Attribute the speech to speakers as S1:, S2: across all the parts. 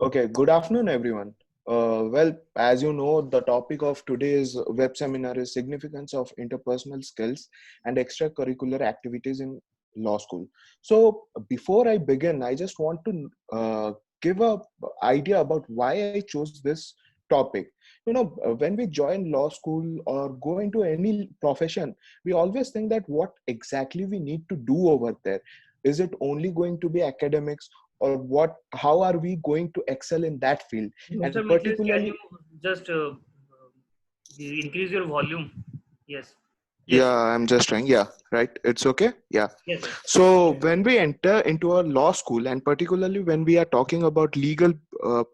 S1: Okay, good afternoon, everyone. As you know, the topic of today's web seminar is significance of interpersonal skills and extracurricular activities in law school. So, before I begin, I just want to give a idea about why I chose this topic. When we join law school or go into any profession, we always think that what exactly we need to do over there. Is it only going to be academics? Or how are we going to excel in that field,
S2: Mr.
S1: and
S2: Mitlis, can you
S1: particularly.
S2: just increase your volume? Yes.
S1: Yeah,
S2: Yes.
S1: I'm just trying. Yeah, right, it's okay. Yeah.
S2: Yes. Yes.
S1: So when we enter into a law school, and particularly when we are talking about legal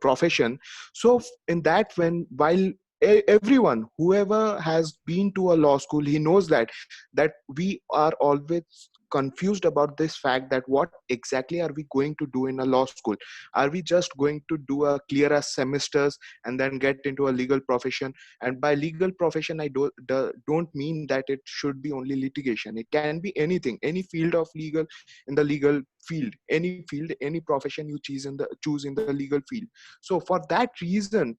S1: profession, so in that, when while everyone whoever has been to a law school, he knows that we are always confused about this fact that what exactly are we going to do in a law school. Are we just going to do a clear as semesters and then get into a legal profession? And by legal profession, I don't mean that it should be only litigation. It can be anything, any field of legal, in the legal field, any field, any profession you choose in the legal field. So for that reason,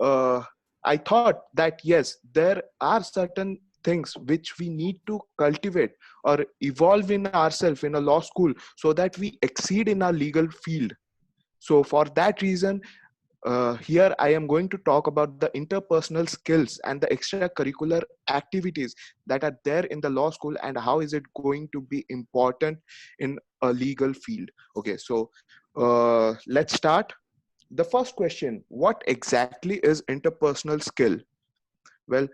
S1: uh, I thought that yes, there are certain things which we need to cultivate or evolve in ourselves in a law school so that we exceed in our legal field. So for that reason, here I am going to talk about the interpersonal skills and the extracurricular activities that are there in the law school, and how is it going to be important in a legal field. Okay, so let's start. The first question: what exactly is interpersonal skill? Well,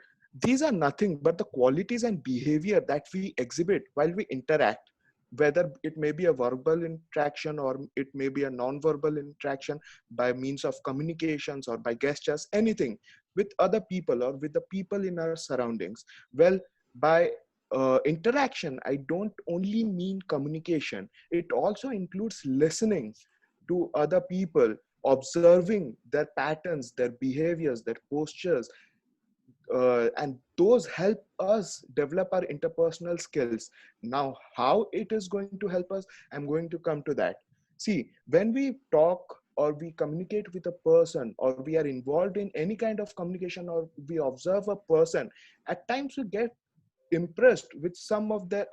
S1: these are nothing but the qualities and behavior that we exhibit while we interact, whether it may be a verbal interaction or it may be a non-verbal interaction by means of communications or by gestures, anything with other people or with the people in our surroundings. Well, by interaction, I don't only mean communication, it also includes listening to other people, observing their patterns, their behaviors, their postures, and those help us develop our interpersonal skills. Now, how it is going to help us, I'm going to come to that. See, when we talk or we communicate with a person, or we are involved in any kind of communication, or we observe a person, at times we get impressed with some of their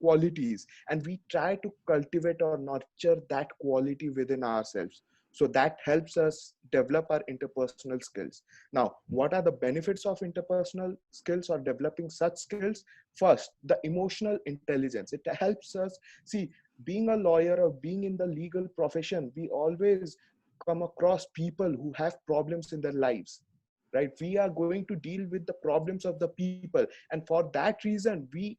S1: qualities, and we try to cultivate or nurture that quality within ourselves. So that helps us develop our interpersonal skills. Now, what are the benefits of interpersonal skills or developing such skills? First, the emotional intelligence. It helps us see, being a lawyer or being in the legal profession, we always come across people who have problems in their lives, right? We are going to deal with the problems of the people, and for that reason, we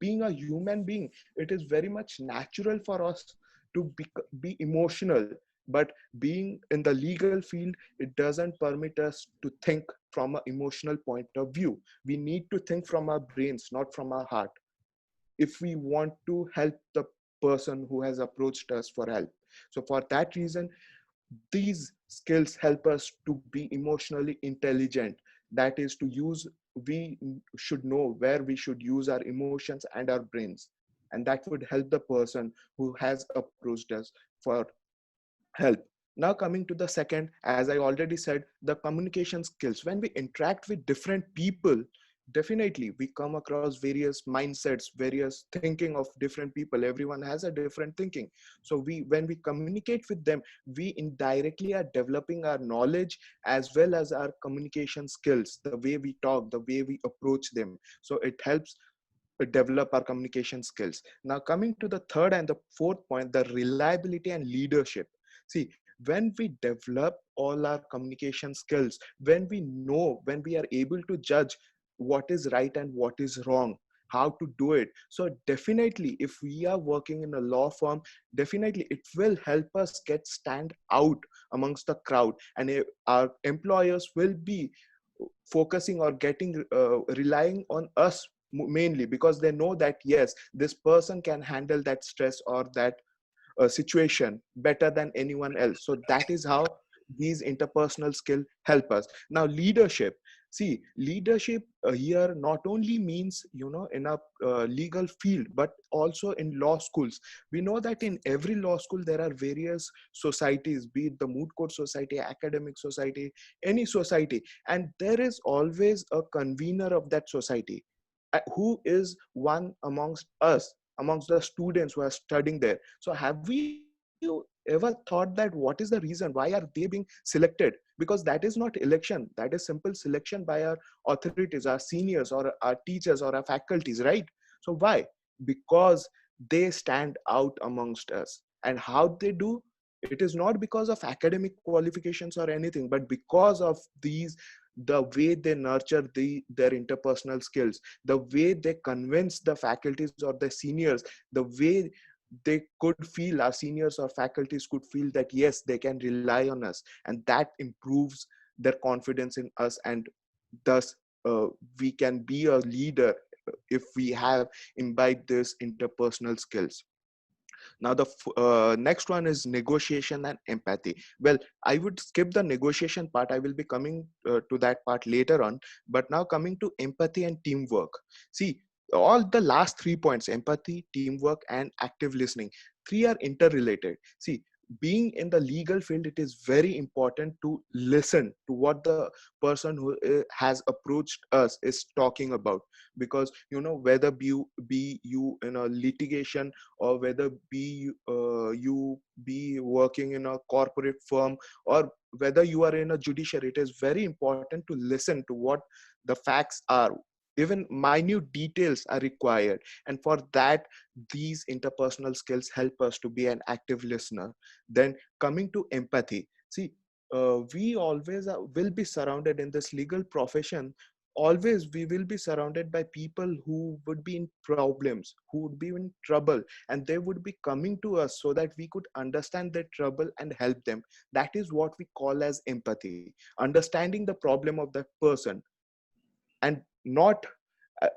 S1: being a human being, it is very much natural for us to be emotional. But being in the legal field, it doesn't permit us to think from an emotional point of view. We need to think from our brains, not from our heart, if we want to help the person who has approached us for help. So for that reason, these skills help us to be emotionally intelligent. That is to use, we should know where we should use our emotions and our brains, and that would help the person who has approached us for help. Now, coming to the second, as I already said, the communication skills. When we interact with different people, definitely we come across various mindsets, various thinking of different people. Everyone has a different thinking. So when we communicate with them, we indirectly are developing our knowledge as well as our communication skills, the way we talk, the way we approach them. So it helps develop our communication skills. Now, coming to the third and the fourth point, the reliability and leadership. See, when we develop all our communication skills, when we are able to judge what is right and what is wrong, how to do it. So definitely, if we are working in a law firm, definitely it will help us get stand out amongst the crowd, and our employers will be focusing or getting relying on us mainly, because they know that yes, this person can handle that stress or that situation better than anyone else. So that is how these interpersonal skills help us. Now, leadership. See, leadership here not only means, in a legal field, but also in law schools. We know that in every law school, there are various societies, be it the moot court society, academic society, any society. And there is always a convener of that society, who is one amongst us, amongst the students who are studying there. So have you ever thought that what is the reason? Why are they being selected? Because that is not election. That is simple selection by our authorities, our seniors, or our teachers, or our faculties, right? So why? Because they stand out amongst us. And how they do? It is not because of academic qualifications or anything, but because of the way they nurture their interpersonal skills, the way they convince the faculties or the seniors, the way they could feel, our seniors or faculties could feel that yes, they can rely on us, and that improves their confidence in us, and thus we can be a leader if we have imbibed this interpersonal skills. Now the next one is negotiation and empathy. Well, I would skip the negotiation part. I will be coming to that part later on. But now coming to empathy and teamwork. See, all the last 3 points, empathy, teamwork, and active listening, three are interrelated. See, being in the legal field, it is very important to listen to what the person who has approached us is talking about. Because whether be you in a litigation, or whether you be working in a corporate firm, or whether you are in a judiciary, it is very important to listen to what the facts are. Even minute details are required, and for that, these interpersonal skills help us to be an active listener. Then coming to empathy, see, we always will be surrounded in this legal profession. Always we will be surrounded by people who would be in problems, who would be in trouble, and they would be coming to us so that we could understand their trouble and help them. That is what we call as empathy, understanding the problem of that person. And not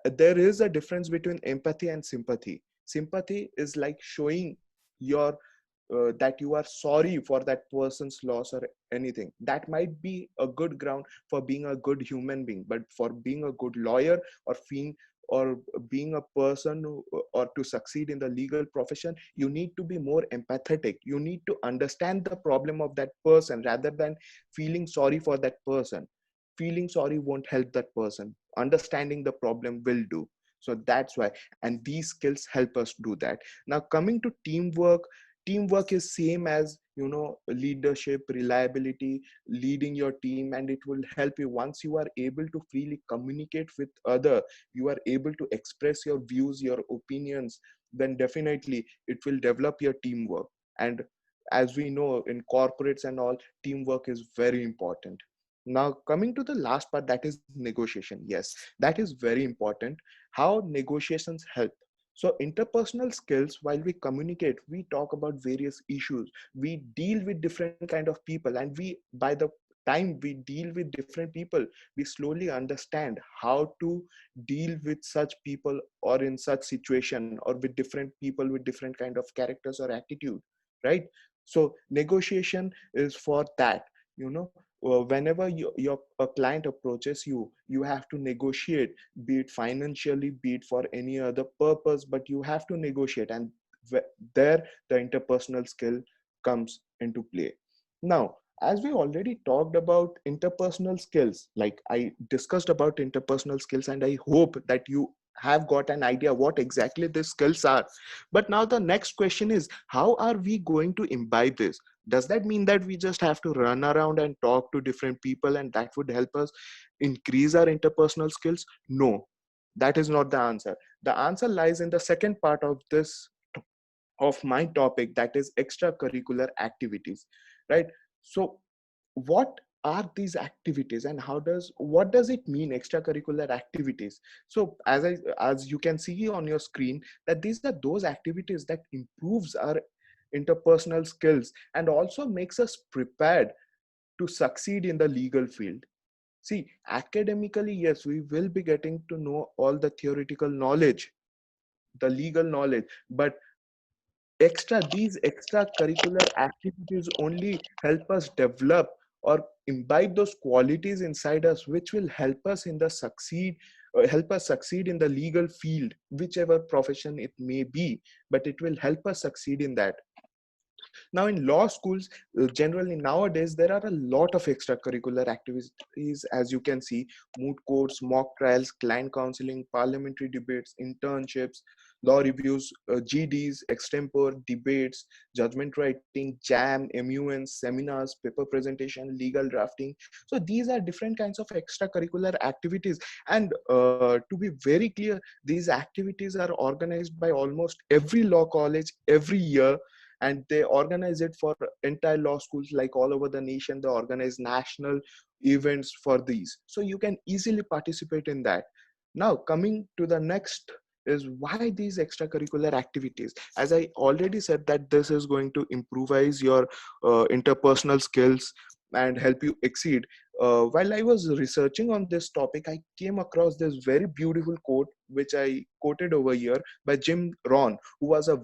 S1: there is a difference between empathy and sympathy. Sympathy is like showing your that you are sorry for that person's loss or anything. That might be a good ground for being a good human being, but for being a good lawyer, or being a person or to succeed in the legal profession, you need to be more empathetic. You need to understand the problem of that person rather than feeling sorry for that person. Feeling sorry won't help that person. Understanding the problem will do. So that's why, and these skills help us do that. Now coming to teamwork, teamwork is same as leadership, reliability, leading your team, and it will help you once you are able to freely communicate with other, you are able to express your views, your opinions, then definitely it will develop your teamwork. And as we know, in corporates and all, teamwork is very important. Now coming to the last part, that is negotiation. Yes, that is very important. How negotiations help. So interpersonal skills, while we communicate, we talk about various issues, we deal with different kind of people, and we, by the time we deal with different people, we slowly understand how to deal with such people, or in such situation, or with different people with different kind of characters or attitude, right? So negotiation is for that. you know Whenever your a client approaches you, you have to negotiate, be it financially, be it for any other purpose, but you have to negotiate. And there the interpersonal skill comes into play. Now, as we already talked about interpersonal skills, like I discussed about interpersonal skills, and I hope that you have got an idea what exactly these skills are. But now the next question is, how are we going to imbibe this? Does that mean that we just have to run around and talk to different people and that would help us increase our interpersonal skills? No, that is not the answer. The answer lies in the second part of this, of my topic, that is extracurricular activities, right? So what are these activities, and what does it mean, extracurricular activities? So as you can see on your screen, that these are those activities that improves our interpersonal skills and also makes us prepared to succeed in the legal field. See, academically, yes, we will be getting to know all the theoretical knowledge, the legal knowledge, but these extracurricular activities only help us develop or imbibe those qualities inside us which will help us in the succeed help us succeed in the legal field, whichever profession it may be, but it will help us succeed in that. Now in law schools, generally nowadays there are a lot of extracurricular activities, as you can see: moot courts, mock trials, client counseling, parliamentary debates, internships, law reviews, GDs, extempore debates, judgment writing, jam, MUNs, seminars, paper presentation, legal drafting. So these are different kinds of extracurricular activities, and to be very clear, these activities are organized by almost every law college every year, and they organize it for entire law schools like all over the nation. They organize national events for these, so you can easily participate in that. Now coming to the next is why these extracurricular activities. As I already said that this is going to improvise your interpersonal skills and help you exceed. While I was researching on this topic, I came across this very beautiful quote which I quoted over here by Jim Rohn, who was a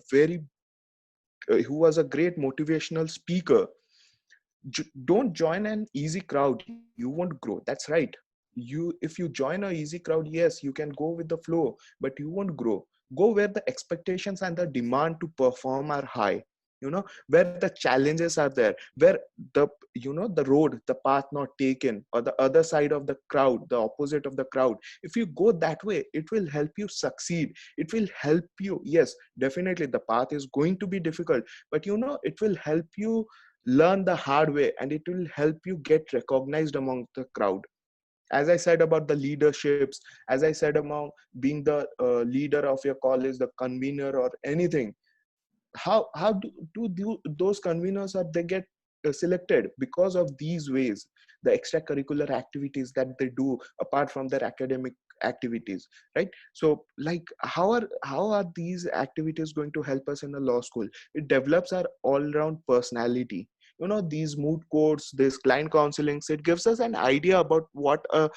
S1: great motivational speaker. Don't join an easy crowd, you won't grow. That's right. If you join a easy crowd, yes, you can go with the flow, but you won't grow. Go where the expectations and the demand to perform are high, where the challenges are there, where the the road, the path not taken, or the other side of the crowd, the opposite of the crowd. If you go that way, it will help you succeed. It will help you. Yes, definitely the path is going to be difficult, but it will help you learn the hard way, and it will help you get recognized among the crowd. As I said about the leaderships, as I said about being the leader of your college, the convener or anything, how do those conveners are they get selected? Because of these ways, the extracurricular activities that they do apart from their academic activities, right? So like how are these activities going to help us in a law school? It develops our all-round personality. These mood courts, this client counselings, it gives us an idea about what a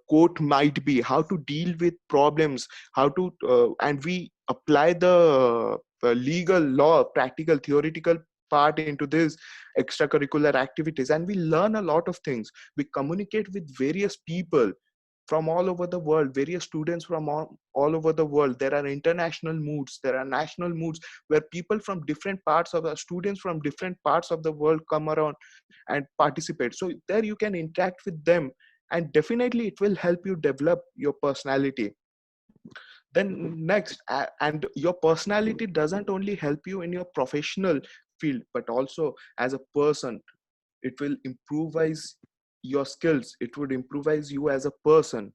S1: court might be, how to deal with problems, how to and we apply the legal law, practical, theoretical part into this extracurricular activities, and we learn a lot of things. We communicate with various people from all over the world, various students from all over the world. There are international moods, there are national moods, where people from different parts of the students from different parts of the world come around and participate. So there you can interact with them, and definitely it will help you develop your personality. Then next, and your personality doesn't only help you in your professional field, but also as a person. It will improvise your skills, it would improvise you as a person.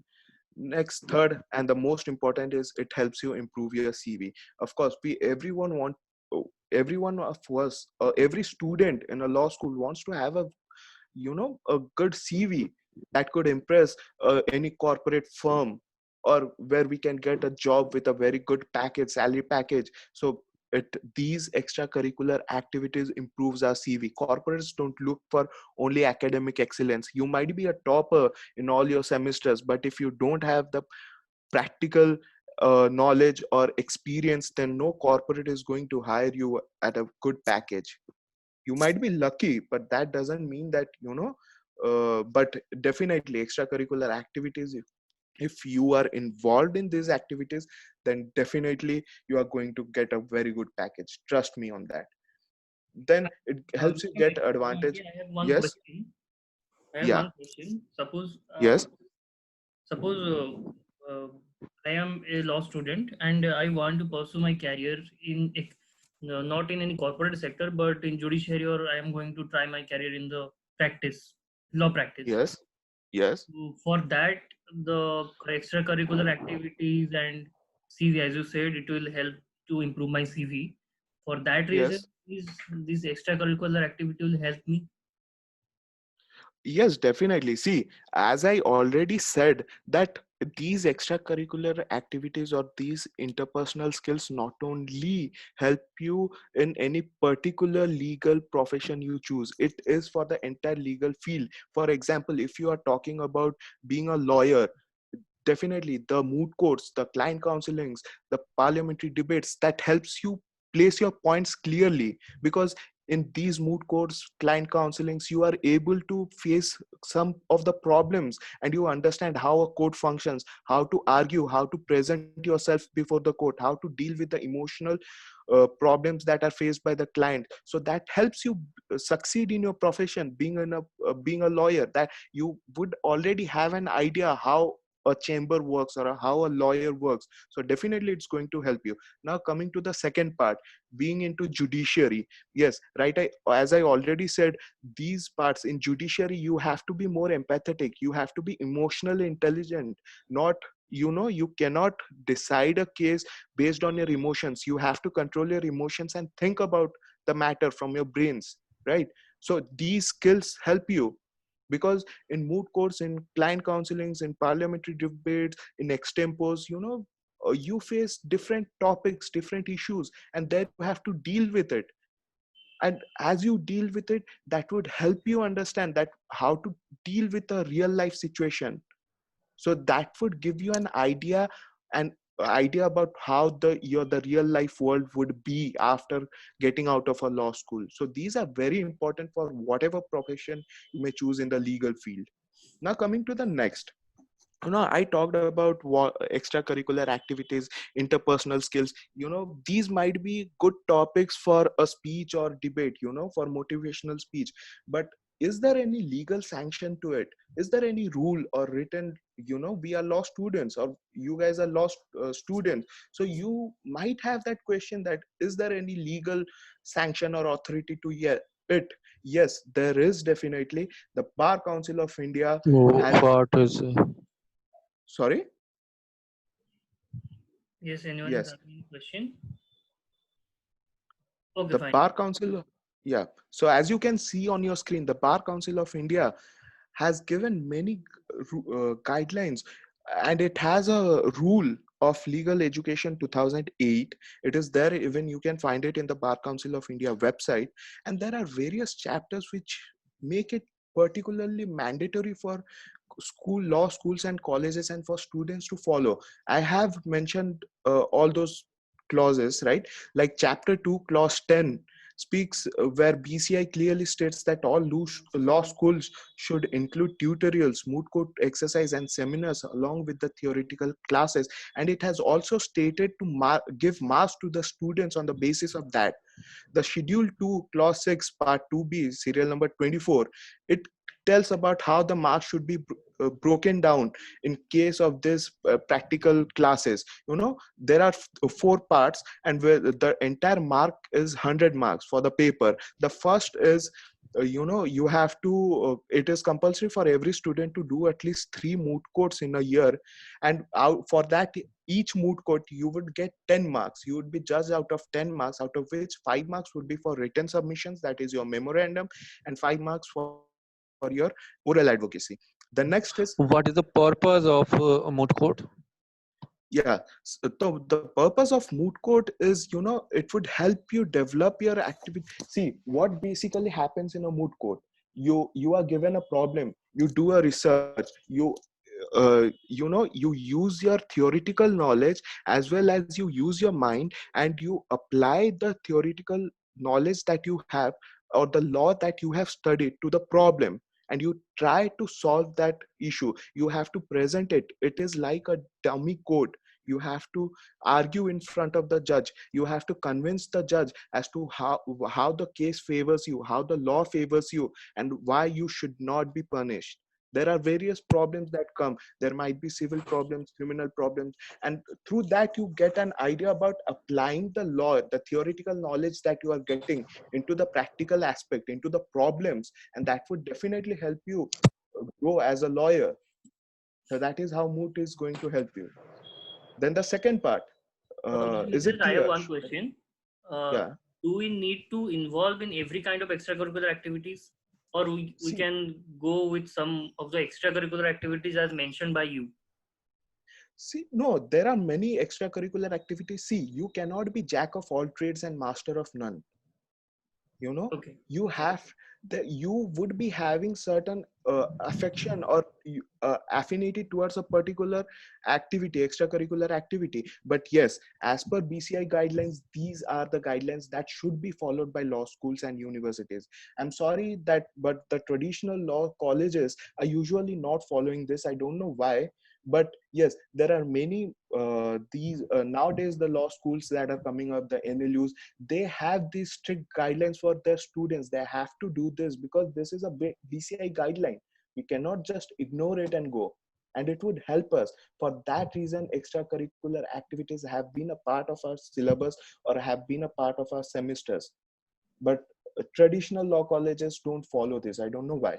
S1: Next, third, and the most important is it helps you improve your CV. Of course, everyone of us, every student in a law school wants to have a good CV that could impress any corporate firm, or where we can get a job with a very good package, salary package. So these extracurricular activities improves our CV. Corporates don't look for only academic excellence. You might be a topper in all your semesters, but if you don't have the practical knowledge or experience, then no corporate is going to hire you at a good package. You might be lucky, but that doesn't mean that but definitely extracurricular activities, if you are involved in these activities, then definitely you are going to get a very good package. Trust me on that. Then it helps you get advantage.
S2: I have one
S1: Yes.
S2: question. I have
S1: Yeah.
S2: one question.
S1: Yes.
S2: Suppose I am a law student and I want to pursue my career no, not in any corporate sector, but in judiciary, or I am going to try my career in the practice, law practice.
S1: Yes. Yes.
S2: So for that, the extracurricular activities and CV, as you said, it will help to improve my CV. For that reason,
S1: Yes.
S2: this extracurricular activity will help me.
S1: Yes, definitely. See, as I already said, that these extracurricular activities or these interpersonal skills not only help you in any particular legal profession you choose, it is for the entire legal field. For example, if you are talking about being a lawyer, definitely the moot courts, the client counselings, the parliamentary debates, that helps you place your points clearly. Because in these moot courts, client counselings, you are able to face some of the problems, and you understand how a court functions, how to argue, how to present yourself before the court, how to deal with the emotional problems that are faced by the client. So that helps you succeed in your profession, being a lawyer, that you would already have an idea how a chamber works or how a lawyer works. So definitely it's going to help you. Now coming to the second part, being into judiciary. Yes, right, as I already said, these parts in judiciary, you have to be more empathetic, you have to be emotionally intelligent. Not, you cannot decide a case based on your emotions. You have to control your emotions and think about the matter from your brains, right? So these skills help you, because in moot courts, in client counselings, in parliamentary debates, in extempos, you face different topics, different issues, and there you have to deal with it. And as you deal with it, that would help you understand that how to deal with a real life situation. So that would give you an idea about how the real life world would be after getting out of a law school. So these are very important for whatever profession you may choose in the legal field. Now coming to the next, I talked about what extracurricular activities, interpersonal skills. These might be good topics for a speech or debate, for motivational speech. But is there any legal sanction to it? Is there any rule or written? We are law students, or you guys are law students, so you might have that question, that is there any legal sanction or authority to it? Yes, there is definitely. The Bar Council of India has.
S3: What is
S1: Sorry.
S2: Yes, anyone is
S1: Yes,
S2: asking a question? Okay,
S1: the
S2: fine.
S1: Bar Council. Yeah. So as you can see on your screen, the Bar Council of India has given many guidelines, and it has a rule of legal education 2008. It is there, even you can find it in the Bar Council of India website. And there are various chapters which make it particularly mandatory for law schools and colleges, and for students to follow. I have mentioned all those clauses, right? Like chapter 2 clause 10 speaks, where BCI clearly states that all law schools should include tutorials, moot court exercise, and seminars along with the theoretical classes. And it has also stated to give marks to the students on the basis of that. The Schedule 2, Clause 6, Part 2B, serial number 24, it tells about how the marks should be broken down in case of this practical classes. There are 4 parts, and where the entire mark is 100 marks for the paper. The first is, you have to, it is compulsory for every student to do at least 3 moot courts in a year. And out for that, each moot court you would get 10 marks. You would be judged out of 10 marks, out of which 5 marks would be for written submissions, that is your memorandum, and 5 marks for your oral advocacy. The next is,
S3: what is the purpose of a moot court?
S1: yeah, the purpose of moot court is, it would help you develop your activity. See, what basically happens in a moot court, you are given a problem, you do a research, you use your theoretical knowledge as well as you use your mind, and you apply the theoretical knowledge that you have, or the law that you have studied, to the problem, and you try to solve that issue. You have to present it. It is like a dummy court. You have to argue in front of the judge. You have to convince the judge as to how the case favors you, how the law favors you, and why you should not be punished. There are various problems that come. There might be civil problems, criminal problems, and through that you get an idea about applying the law, the theoretical knowledge that you are getting, into the practical aspect, into the problems, and that would definitely help you grow as a lawyer. So that is how moot is going to help you. Then the second part, is
S2: Just
S1: it
S2: I have
S1: clear?
S2: one question. Uh,
S1: Yeah.
S2: do we need to involve in every kind of extracurricular activities, or we
S1: See,
S2: can go with some of the extracurricular activities as mentioned by you?
S1: no, there are many extracurricular activities. See, you cannot be jack of all trades and master of none. you know
S2: Okay.
S1: you have that you would be having certain affection or affinity towards a particular activity, extracurricular activity. But yes, as per BCI guidelines, these are the guidelines that should be followed by law schools and universities. I'm sorry that, but the traditional law colleges are usually not following this. I don't know why, but yes, there are many these nowadays the law schools that are coming up, the NLUs, they have these strict guidelines for their students. They have to do this because this is a BCI guideline. We cannot just ignore it and go. And it would help us. For that reason, extracurricular activities have been a part of our syllabus or have been a part of our semesters. But traditional law colleges don't follow this. I don't know why.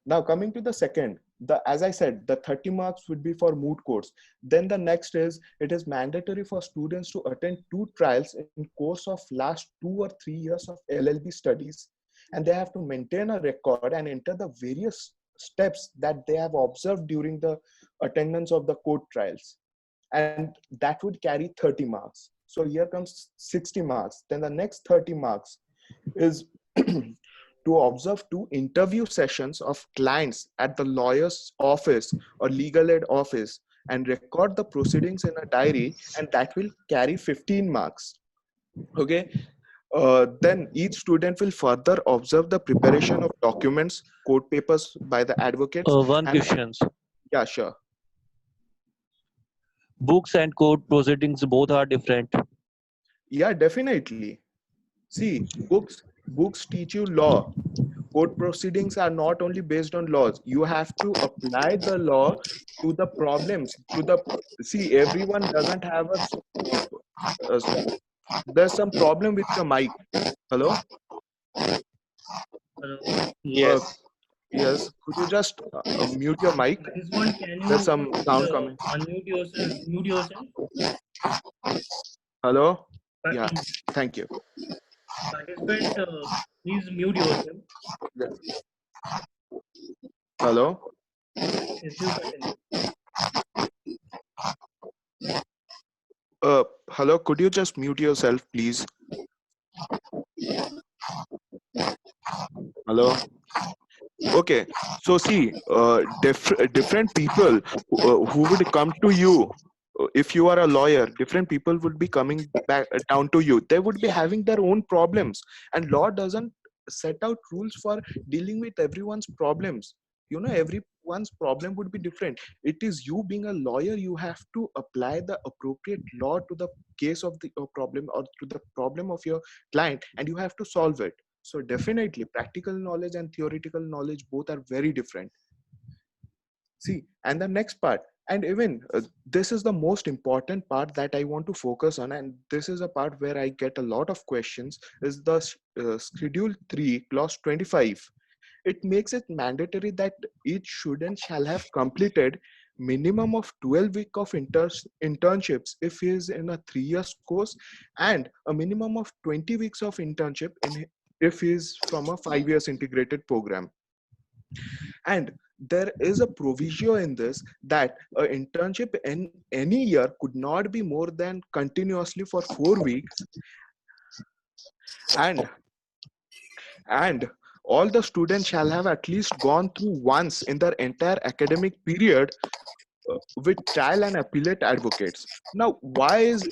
S1: Now coming to the second, as I said, the 30 marks would be for moot courts. Then the next is, it is mandatory for students to attend 2 trials in course of last 2 or 3 years of LLB studies. And they have to maintain a record and enter the various steps that they have observed during the attendance of the court trials. And that would carry 30 marks. So here comes 60 marks. Then the next 30 marks is to observe 2 interview sessions of clients at the lawyer's office or legal aid office and record the proceedings in a diary, and that will carry 15 marks. Okay. Then each student will further observe the preparation of documents, court papers by the advocates.
S3: One
S1: And
S3: question.
S1: yeah, sure.
S3: Books and court proceedings both are different.
S1: Yeah, definitely. See, books teach you law. Court proceedings are not only based on laws. You have to apply the law to the problems. See, everyone doesn't have a there's some problem with your mic. Hello.
S2: Hello.
S3: Yes.
S1: Yes. Could you just mute your mic?
S2: Participant, can
S1: There's
S2: you
S1: some sound coming.
S2: unmute yourself? Mute yourself.
S1: Hello. Yeah. Thank you.
S2: Participant, please mute yourself.
S1: Hello.
S2: Yes, you continue.
S1: Hello. Could you just mute yourself, please? Hello. Okay. So see, different people who would come to you. If you are a lawyer, different people would be coming back down to you. They would be having their own problems, and law doesn't set out rules for dealing with everyone's problems. You know, everyone's problem would be different. It is you being a lawyer, you have to apply the appropriate law to the case of the problem or to the problem of your client, and you have to solve it. So definitely practical knowledge and theoretical knowledge both are very different. See, and the next part, and even this is the most important part that I want to focus on, and this is a part where I get a lot of questions, is the schedule 3 clause 25. It makes it mandatory that each student shall have completed minimum of 12 weeks of internships if he is in a 3 years course, and a minimum of 20 weeks of internship if he is from a 5 years integrated program. And there is a proviso in this that an internship in any year could not be more than continuously for 4 weeks, and all the students shall have at least gone through once in their entire academic period with trial and appellate advocates. Now, why is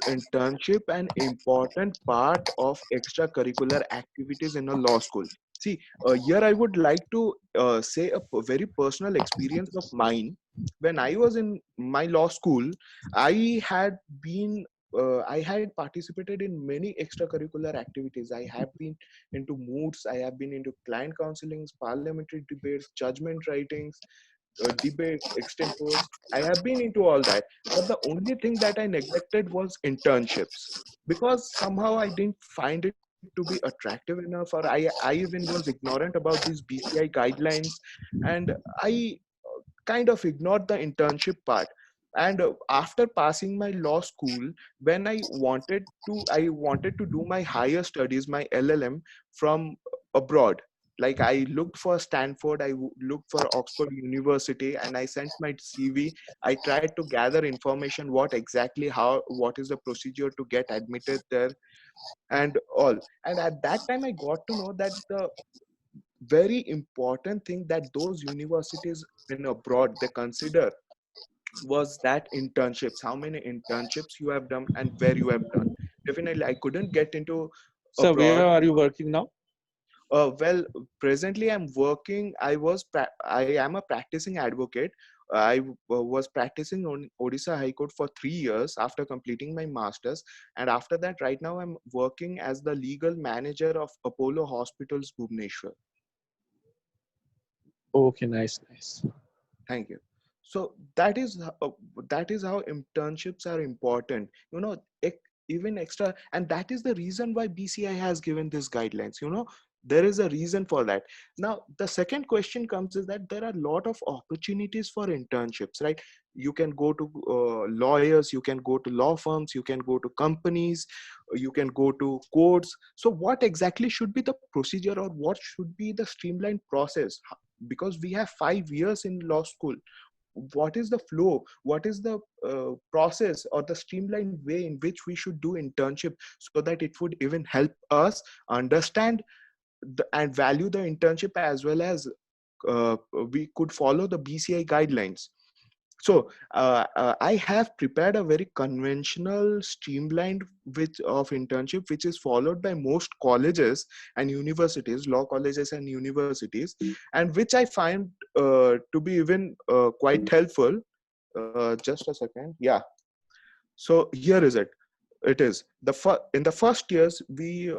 S1: internship an important part of extracurricular activities in a law school? See, here I would like to say a very personal experience of mine. When I was in my law school, I had been I had participated in many extracurricular activities. I have been into moods, I have been into client counselings, parliamentary debates, judgment writings, debates, extempores. I have been into all that. But the only thing that I neglected was internships, because somehow I didn't find it to be attractive enough, or I even was ignorant about these BCI guidelines, and I kind of ignored the internship part. And after passing my law school, when I wanted to do my higher studies, my LLM from abroad. Like I looked for Stanford, looked for Oxford University, and I sent my CV. I tried to gather information, what is the procedure to get admitted there, and all. And at that time, I got to know that the very important thing that those universities in abroad they consider was that internships, how many internships you have done and where you have done. Definitely, I couldn't get into
S3: So where
S1: abroad.
S3: are you working now?
S1: Well, presently I'm working. I am a practicing advocate. Was practicing on Odisha High Court for 3 years after completing my masters, and after that, right now I'm working as the legal manager of Apollo Hospitals, Bhubaneswar.
S3: Okay, nice, nice.
S1: Thank you. So that is how internships are important. Even extra, and that is the reason why BCI has given these guidelines. There is a reason for that. Now, the second question comes is that there are a lot of opportunities for internships, right? You can go to lawyers, you can go to law firms, you can go to companies, you can go to courts. So, what exactly should be the procedure, or what should be the streamlined process? Because we have 5 years in law school, what is the flow, what is the process or the streamlined way in which we should do internship, so that it would even help us understand and value the internship, as well as uh, we could follow the BCI guidelines. So I have prepared a very conventional, streamlined of internship, which is followed by most colleges and universities, law colleges and universities, and which I find to be even quite helpful. Just a second. Yeah. So here is it. It is in the first years,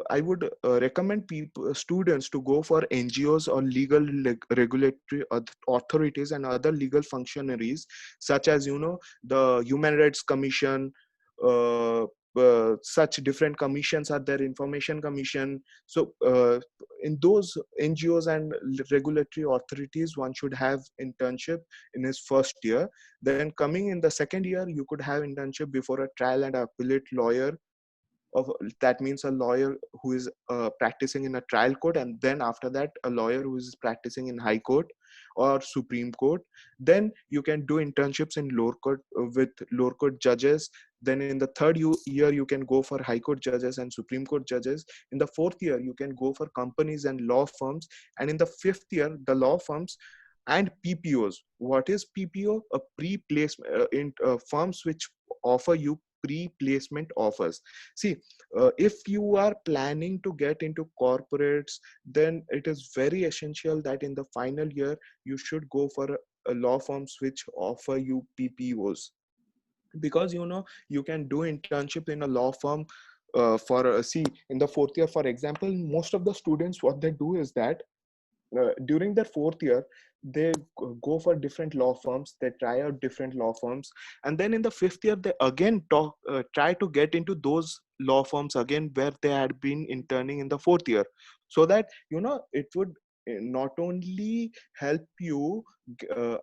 S1: I would recommend people, students, to go for NGOs or legal regulatory authorities and other legal functionaries, such as the Human Rights Commission. Such different commissions are there, Information Commission. So in those NGOs and regulatory authorities, one should have internship in his first year. Then coming in the second year, you could have internship before a trial and appellate lawyer. That means a lawyer who is practicing in a trial court, and then after that a lawyer who is practicing in high court or Supreme Court. Then you can do internships in lower court with lower court judges. Then in the year you can go for high court judges and Supreme Court judges. In the fourth year you can go for companies and law firms, and in the fifth year the law firms and PPOs. What is PPO? A pre-placement in firms which offer you pre-placement offers. See, if you are planning to get into corporates, then it is very essential that in the final year you should go for a law firms which offer you PPOs, because you can do internship in a law firm for see, in the fourth year, for example, most of the students, what they do is that during their fourth year they go for different law firms, they try out different law firms, and then in the fifth year they again try to get into those law firms again where they had been interning in the fourth year, so that it would not only help you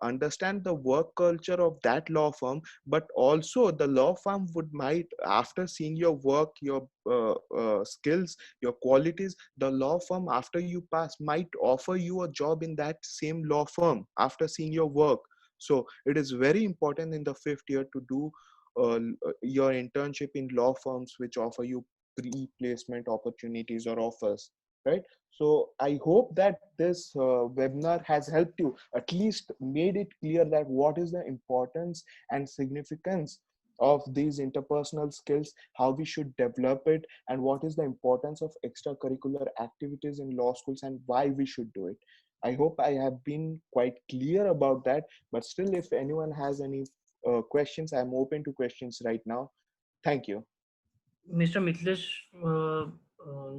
S1: understand the work culture of that law firm, but also the law firm would might, after seeing your work, your skills, your qualities, the law firm after you pass might offer you a job in that same law firm after seeing your work. So it is very important in the fifth year to do your internship in law firms which offer you pre-placement opportunities or offers, right? So I hope that this webinar has helped you, at least made it clear that what is the importance and significance of these interpersonal skills, how we should develop it, and what is the importance of extracurricular activities in law schools and why we should do it. I hope I have been quite clear about that, but still, if anyone has any questions, I'm open to questions right now. Thank you.
S2: Mr. Mithilesh,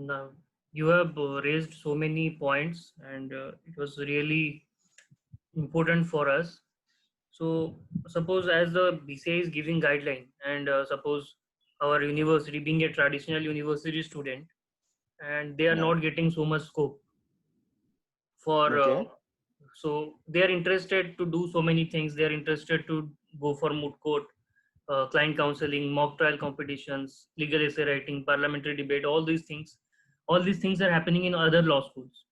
S2: now you have raised so many points, and it was really important for us. So, suppose as the BCI is giving guideline, and suppose our university, being a traditional university student, and they are
S1: Yeah.
S2: not getting so much scope for,
S1: Okay.
S2: so they are interested to do so many things. They are interested to go for moot court, client counseling, mock trial competitions, legal essay writing, parliamentary debate, all these things. All these things are happening in other law schools.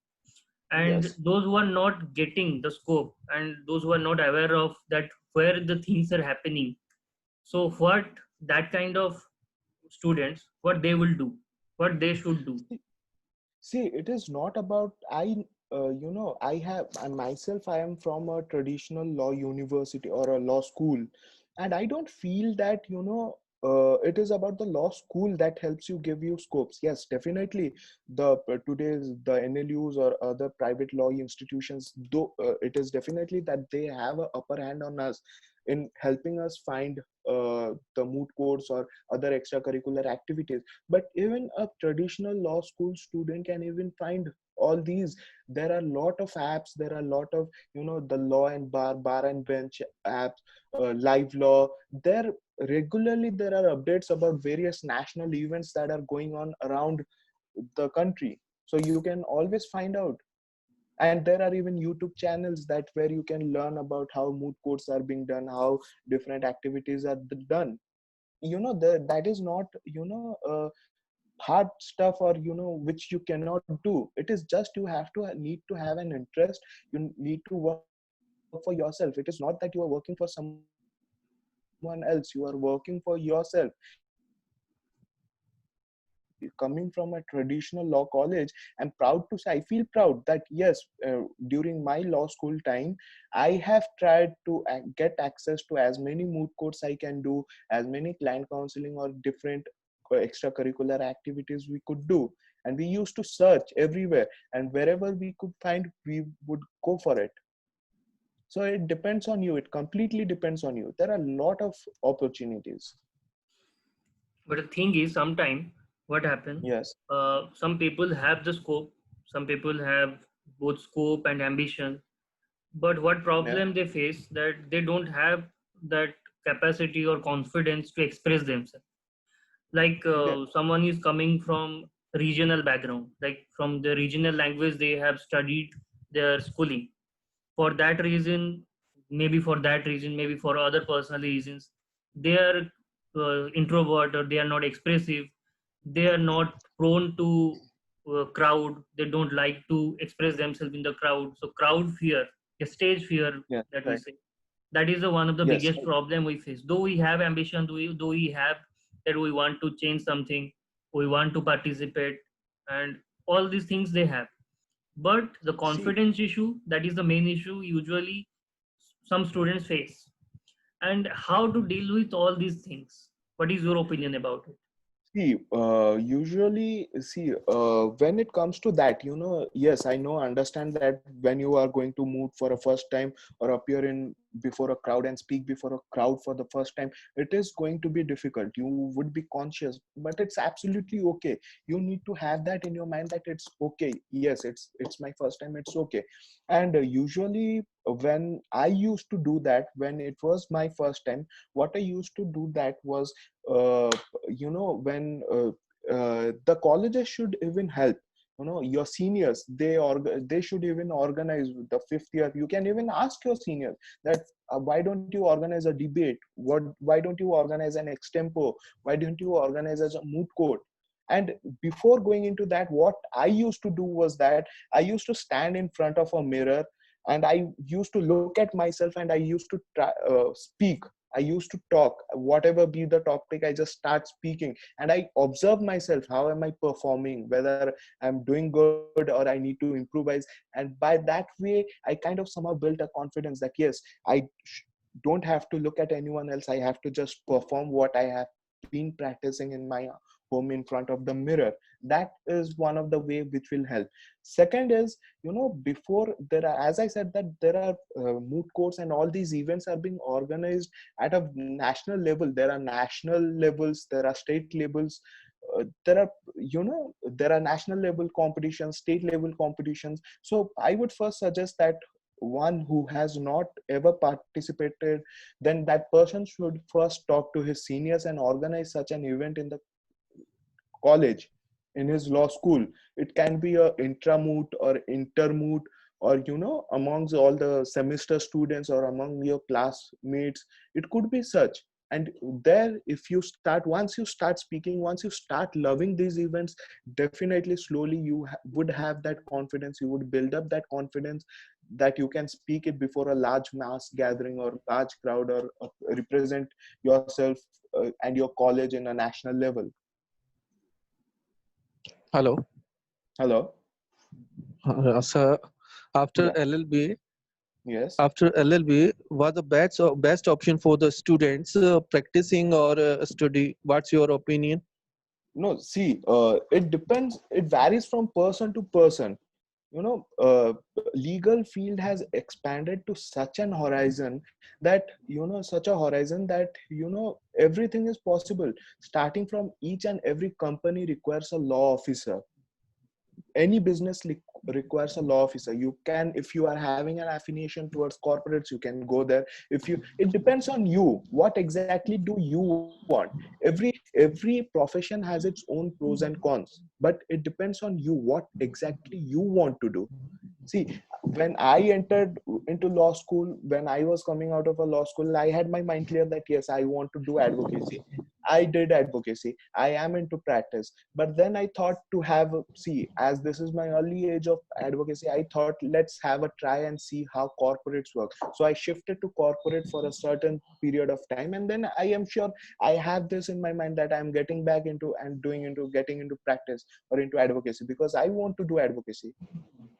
S2: and
S1: Yes.
S2: those who are not getting the scope and those who are not aware of that where the things are happening, so what that kind of students, what they will do, what they should do.
S1: See, it is not about I myself, I am from a traditional law university or a law school, and I don't feel that, it is about the law school that helps you give you scopes. Yes, definitely, today's the NLUs or other private law institutions, though it is definitely that they have a upper hand on us in helping us find the moot courts or other extracurricular activities, but even a traditional law school student can even find all these. There are a lot of apps, there are a lot of, the law and bar and bench apps, live law. There regularly there are updates about various national events that are going on around the country, so you can always find out. And there are even YouTube channels that where you can learn about how moot courts are being done, how different activities are done. That is not, hard stuff, or which you cannot do. It is just you have to need to have an interest. You need to work for yourself. It is not that you are working for someone else, you are working for yourself. Coming from a traditional law college, I'm proud to say, I feel proud that yes, during my law school time, I have tried to get access to as many moot courts I can do, as many client counseling or different extracurricular activities we could do. And we used to search everywhere, and wherever we could find, we would go for it. So it depends on you, it completely depends on you. There are a lot of opportunities.
S2: But the thing is, sometime what happen?
S1: Yes.
S2: Some people have the scope, some people have both scope and ambition. But what
S1: Yeah.
S2: problem they face that they don't have that capacity or confidence to express themselves. Like
S1: Yeah.
S2: someone is coming from regional background, like from the regional language they have studied their schooling. For that reason, maybe for other personal reasons, they are introvert or they are not expressive, they are not prone to crowd, they don't like to express themselves in the crowd, so crowd fear, a stage fear
S1: Yeah.
S2: that we
S1: Right.
S2: say, that is the one of the
S1: Yes.
S2: biggest problem we face. Though we have ambition, though we have that we want to change something, we want to participate, and all these things they have, but the
S1: See,
S2: confidence issue, that is the main issue usually some students face. And how to deal with all these things, what is your opinion about it?
S1: Usually, see, when it comes to that, yes, I know, understand that when you are going to move for a first time or appear in before a crowd and speak before a crowd for the first time, it is going to be difficult. You would be conscious, but it's absolutely okay. You need to have that in your mind that it's okay. Yes, it's my first time. It's okay. And usually, when I used to do that, when it was my first time, what I used to do that was, uh, when the colleges should even help, your seniors, they should even organize the fifth year. You can even ask your seniors that, why don't you organize a debate, why don't you organize an extempo, why don't you organize as a moot court. And before going into that, what I used to do was that I used to stand in front of a mirror, and I used to look at myself, and I used to speak. I used to talk, whatever be the topic, I just start speaking, and I observe myself. How am I performing? Whether I'm doing good or I need to improvise. And by that way, I kind of somehow built a confidence that yes, I don't have to look at anyone else. I have to just perform what I have been practicing in my home in front of the mirror. That is one of the way which will help. Second is, before there are, as I said, that there are moot courts and all these events are being organized at a national level. There are national levels, there are state levels, there are, there are national level competitions, state level competitions. So I would first suggest that one who has not ever participated, then that person should first talk to his seniors and organize such an event in the college, in his law school. It can be a intramoot or intermoot, or amongst all the semester students or among your classmates. It could be such. And there, if you start, once you start speaking, once you start loving these events, definitely slowly you would have that confidence, you would build up that confidence that you can speak it before a large mass gathering or large crowd, or represent yourself and your college in a national level.
S3: Hello.
S1: Hello.
S3: So after
S1: Yeah.
S3: LLB,
S1: Yes.
S3: after LLB, what the best option for the students practicing or study? What's your opinion?
S1: No, see, it depends, it varies from person to person. You know, legal field has expanded to such an horizon that, such a horizon that, everything is possible. Starting from each and every company requires a law officer. Any business requires a law officer. You can, if you are having an affiliation towards corporates, you can go there. If you, it depends on you, what exactly do you want. Every profession has its own pros and cons, but it depends on you what exactly you want to do. See, when I entered into law school, when I was coming out of a law school, I had my mind clear that yes, I want to do advocacy. I did advocacy. I am into practice. But then I thought to have, see, as this is my early age of advocacy, I thought let's have a try and see how corporates work. So I shifted to corporate for a certain period of time. And then I am sure I have this in my mind that I'm getting back into and getting into practice or into advocacy because I want to do advocacy.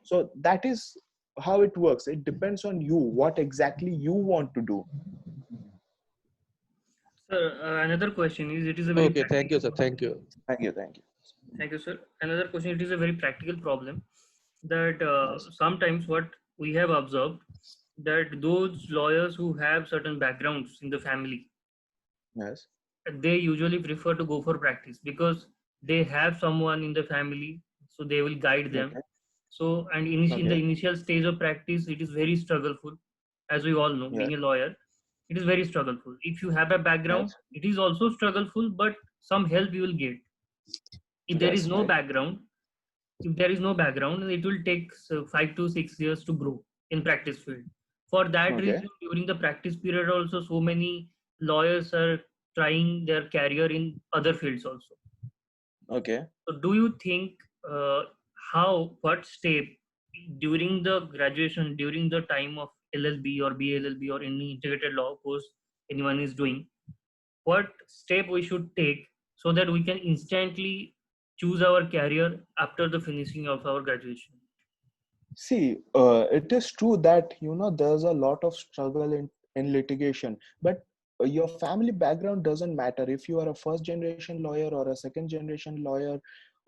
S1: So that is how it works. It depends on you what exactly you want to do.
S2: Sir, another question is, it is a very
S3: Okay, thank you,
S2: practical
S3: sir. Thank you.
S1: Thank you. Thank you.
S2: Thank you, sir. Another question, it is a very practical problem that
S1: Yes.
S2: sometimes what we have observed, that those lawyers who have certain backgrounds in the family,
S1: Yes.
S2: they usually prefer to go for practice because they have someone in the family, so they will guide them.
S1: Okay.
S2: So, and in the
S1: Okay.
S2: initial stage of practice, it is very struggleful. As we all know,
S1: Yes.
S2: being a lawyer, it is very struggleful. If you have a background,
S1: Yes.
S2: it is also struggleful, but some help you will get. If there is
S1: Yes.
S2: no
S1: Right.
S2: background, if there is no background, it will take 5 to 6 years to grow in practice field. For that
S1: Okay.
S2: reason, during the practice period also, so many lawyers are trying their career in other fields also.
S1: Okay.
S2: So do you think uh, what step during the graduation, during the time of LLB or BLLB or any integrated law course anyone is doing, what step we should take so that we can instantly choose our career after the finishing of our graduation?
S1: See, it is true that there's a lot of struggle in litigation, but your family background doesn't matter. If you are a first generation lawyer or a second generation lawyer,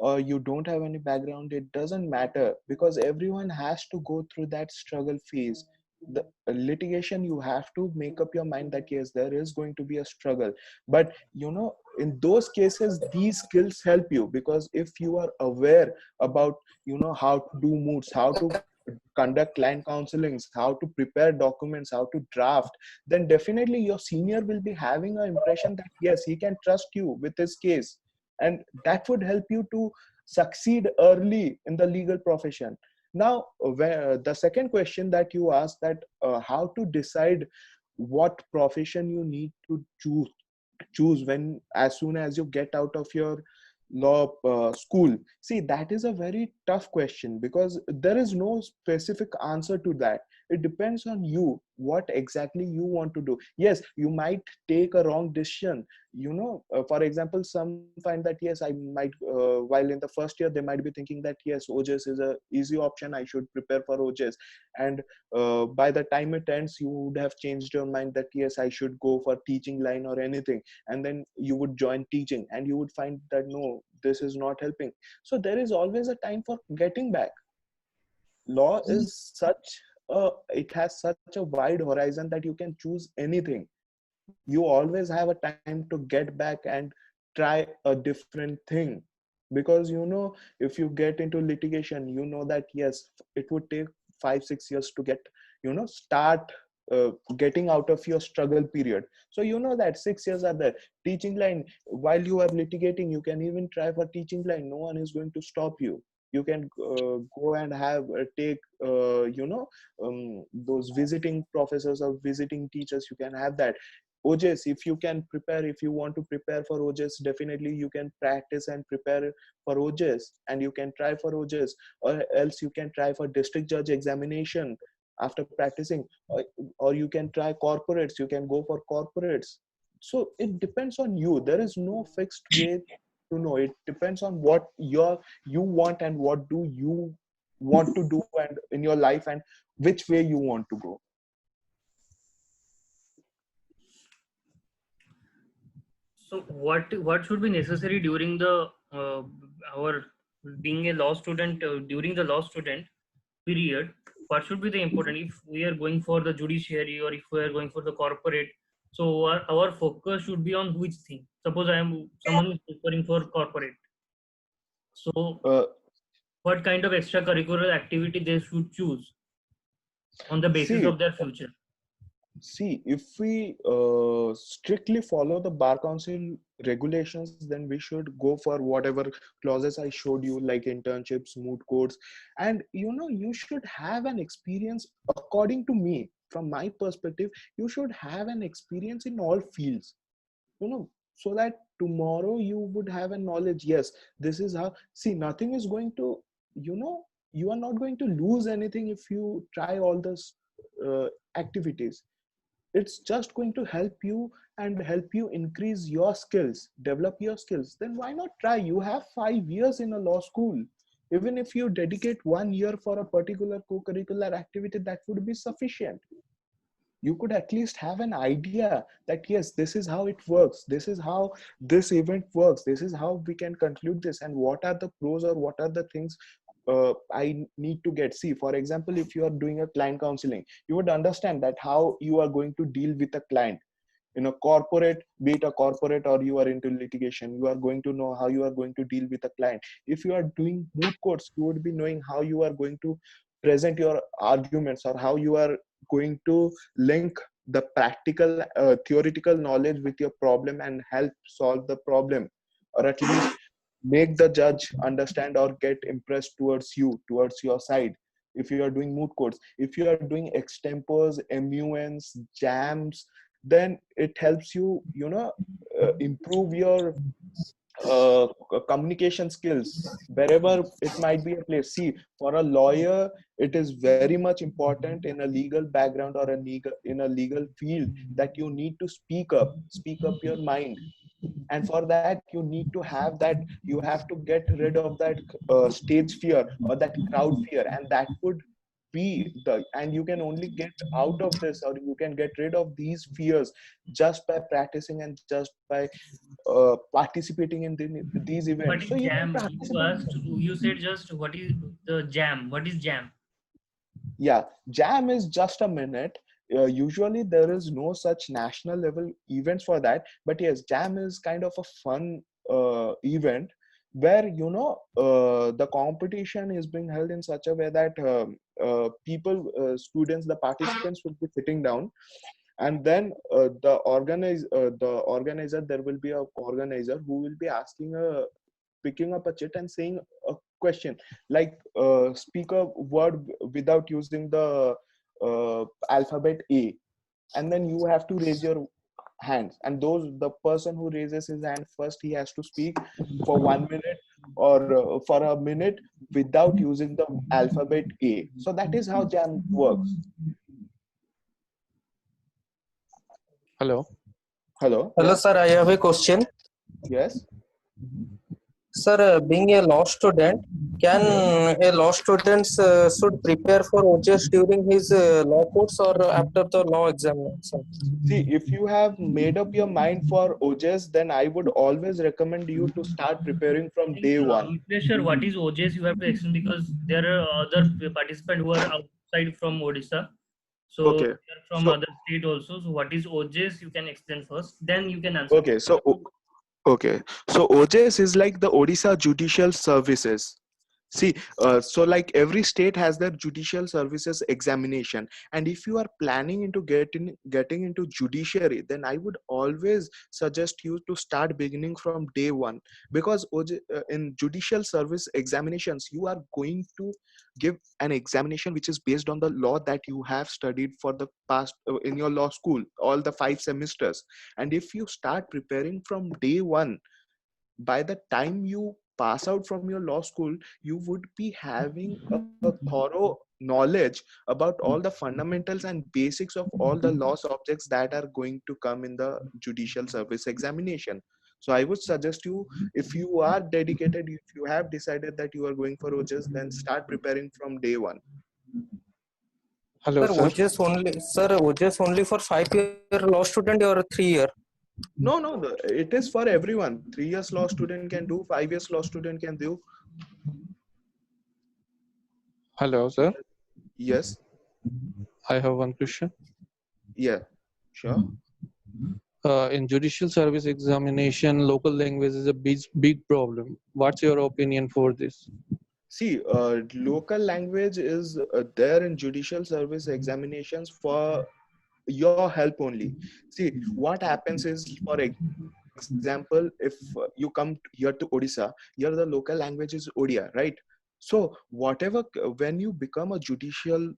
S1: or you don't have any background, it doesn't matter because everyone has to go through that struggle phase. The litigation, you have to make up your mind that yes, there is going to be a struggle, but in those cases, these skills help you because if you are aware about how to do moods, how to conduct client counselings, how to prepare documents, how to draft, then definitely your senior will be having an impression that yes, he can trust you with his case, and that would help you to succeed early in the legal profession. Now, the second question that you asked, that how to decide what profession you need to choose when, as soon as you get out of your law school. See, that is a very tough question because there is no specific answer to that. It depends on you what exactly you want to do. Yes, you might take a wrong decision. For example, some find that yes, I might while in the first year they might be thinking that yes, OJS is a easy option, I should prepare for OJS, and by the time it ends you would have changed your mind that yes, I should go for teaching line or anything, and then you would join teaching and you would find that no, this is not helping. So there is always a time for getting back. Law is such it has such a wide horizon that you can choose anything. You always have a time to get back and try a different thing, because if you get into litigation, that yes, it would take 5 6 years to get start getting out of your struggle period. So that 6 years are there. Teaching line, while you are litigating, you can even try for teaching line. No one is going to stop you. You can go and have take those visiting professors or visiting teachers. You can have that. OJS, if you can prepare, if you want to prepare for OJS, definitely you can practice and prepare for OJS, and you can try for OJS, or else you can try for district judge examination after practicing, or you can try corporates, you can go for corporates. So it depends on you. There is no fixed way to know. It depends on what you want and what do you want to do and in your life, and which way you want to go.
S2: So what should be necessary during the our being a law student, during the law student period? What should be the important if we are going for the judiciary or if we are going for the corporate? So our focus should be on which thing? Suppose I am someone who is preparing for corporate. So
S1: uh,
S2: what kind of extracurricular activity they should choose on the basis
S1: see
S2: of their future?
S1: See, if we strictly follow the bar council regulations, then we should go for whatever clauses I showed you, like internships, moot courts. And you should have an experience. According to me, from my perspective, you should have an experience in all fields, so that tomorrow you would have a knowledge. Yes, this is how. See, nothing is going to, you are not going to lose anything if you try all this activities. It's just going to help you and help you increase your skills, develop your skills. Then why not try? You have 5 years in a law school. Even if you dedicate 1 year for a particular co-curricular activity, that would be sufficient. You could at least have an idea that yes, this is how it works, this is how this event works, this is how we can conclude this, and what are the pros or what are the things I need to get. See, for example, if you are doing a client counseling, you would understand that how you are going to deal with a client in a corporate, be it a corporate or you are into litigation, you are going to know how you are going to deal with a client. If you are doing moot courts, you would be knowing how you are going to present your arguments, or how you are going to link the practical theoretical knowledge with your problem and help solve the problem, or at least make the judge understand or get impressed towards you, towards your side. If you are doing moot courts, if you are doing extempors, MUNs, jams, then it helps you, improve your communication skills wherever it might be a place. See, for a lawyer, it is very much important in a legal background or in a legal field that you need to speak up your mind. And for that you need to have that, you have to get rid of that stage fear or that crowd fear, and that would be the, and you can only get out of this, or you can get rid of these fears just by practicing and just by participating in these
S2: What
S1: events.
S2: is
S1: So you can
S2: jam? You
S1: participate.
S2: asked. You said just what is the jam? What is jam?
S1: Yeah, jam is just a minute. Usually there is no such national level events for that, but yes, jam is kind of a fun event where the competition is being held in such a way that students, the participants will be sitting down, and then the organizer, there will be a organizer who will be picking up a chit and saying a question, like speak a word without using the alphabet A, and then you have to raise your hands, and the person who raises his hand first, he has to speak for 1 minute or for a minute without using the alphabet A. So that is how jam works.
S3: Hello.
S1: Hello.
S4: Hello,
S1: Yeah.
S4: sir. I have a question.
S1: Yes.
S4: Sir, being a law student, can a law student should prepare for OJS during his law course or after the law examination?
S1: See, if you have made up your mind for OJS, then I would always recommend you to start preparing
S2: I
S1: from
S2: think
S1: day one.
S2: Mitleshwar, what is OJS? You have to explain because there are other participants who are outside from Odisha. So
S1: Okay.
S2: they are from
S1: So
S2: other state also. So what is OJS? You can explain first. Then you can answer.
S1: okay. So OJS is like the Odisha Judicial Services. See, so like every state has their judicial services examination, and if you are planning into getting into judiciary, then I would always suggest you to start beginning from day one, because in judicial service examinations, you are going to give an examination which is based on the law that you have studied for the past in your law school, all the 5 semesters. And if you start preparing from day one, by the time you pass out from your law school, you would be having a thorough knowledge about all the fundamentals and basics of all the law subjects that are going to come in the judicial service examination. So I would suggest you, if you are dedicated, if you have decided that you are going for OJS, then start preparing from day one.
S3: Hello,
S4: Sir,
S3: sir.
S4: OJS only for 5-year law student or 3 year?
S1: No, no, it is for everyone. 3 years law student can do, 5 years law student can do.
S3: Hello, sir.
S1: Yes,
S3: I have one question.
S1: yeah, sure.
S3: In judicial service examination, local language is a big problem. What's your opinion for this?
S1: See, local language is there in judicial service examinations for your help only. See, what happens is, for example, if you come here to Odisha, here the local language is Odia, right? So whatever, when you become a judicial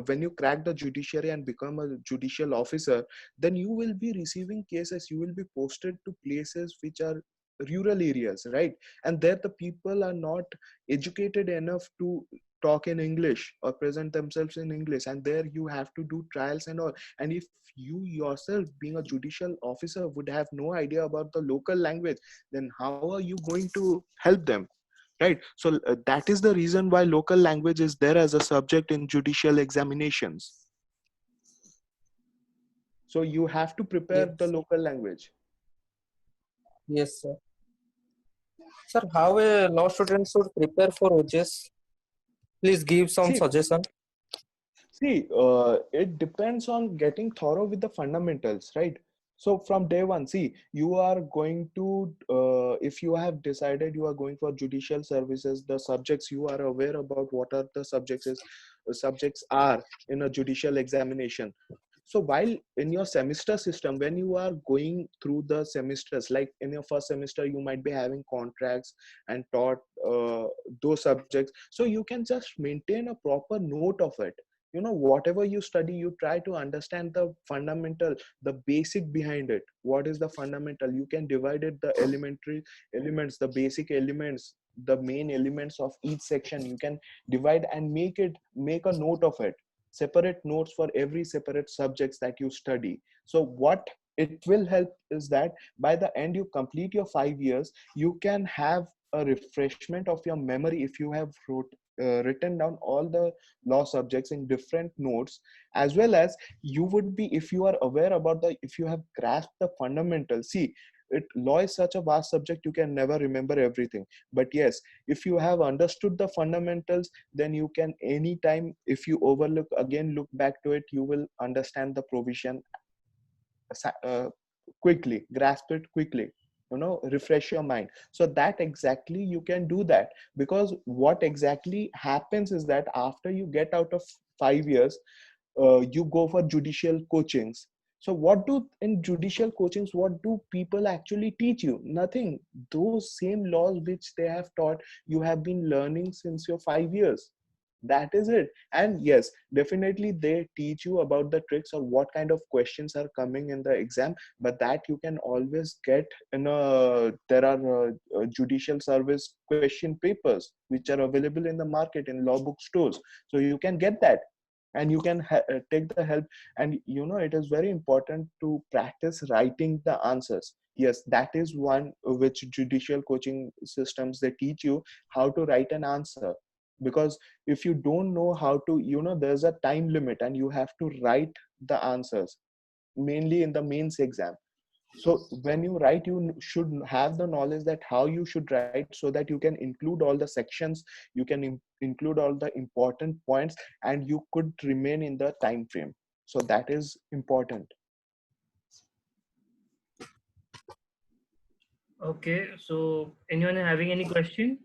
S1: when you crack the judiciary and become a judicial officer, then you will be receiving cases, you will be posted to places which are rural areas, right? And there the people are not educated enough to talk in English or present themselves in English, and there you have to do trials and all. And if you yourself, being a judicial officer, would have no idea about the local language, then how are you going to help them, right? So that is the reason why local language is there as a subject in judicial examinations. So you have to prepare the
S4: Yes.
S1: local language.
S4: Yes, sir. Sir, how a law student should prepare for OJS? Please give some
S1: See,
S4: suggestion.
S1: it depends on getting thorough with the fundamentals, right? So from day one, see, you are going to, if you have decided you are going for judicial services, the subjects you are aware about, what are the subjects are in a judicial examination. So while in your semester system, when you are going through the semesters, like in your first semester, you might be having contracts and taught those subjects. So you can just maintain a proper note of it. You know, whatever you study, you try to understand the fundamental, the basic behind it. What is the fundamental? You can divide it, the elementary elements, the basic elements, the main elements of each section. You can divide and make a note of it, separate notes for every separate subjects that you study. So what it will help is that by the end you complete your 5 years, you can have a refreshment of your memory if you have written down all the law subjects in different notes, as well as you would be, if you are aware about the, if you have grasped the fundamentals. See, law is such a vast subject, you can never remember everything. But yes, if you have understood the fundamentals, then you can anytime, if you overlook again, look back to it, you will understand the provision uh, quickly, grasp it quickly, you know, refresh your mind. So that exactly you can do that, because what exactly happens is that after you get out of 5 years, you go for judicial coachings. So what do, in judicial coachings, what do people actually teach you? Nothing. Those same laws which they have taught, you have been learning since your 5 years. That is it. And yes, definitely they teach you about the tricks or what kind of questions are coming in the exam, but that you can always get in a, there are judicial service question papers which are available in the market in law bookstores. So you can get that, and you can take the help. And you know, it is very important to practice writing the answers. Yes, that is one which judicial coaching systems, they teach you how to write an answer. Because if you don't know how to, you know, there's a time limit and you have to write the answers, mainly in the mains exam. So when you write, you should have the knowledge that how you should write, so that you can include all the sections, you can include all the important points, and you could remain in the time frame. So that is important.
S2: Okay, so anyone having any question?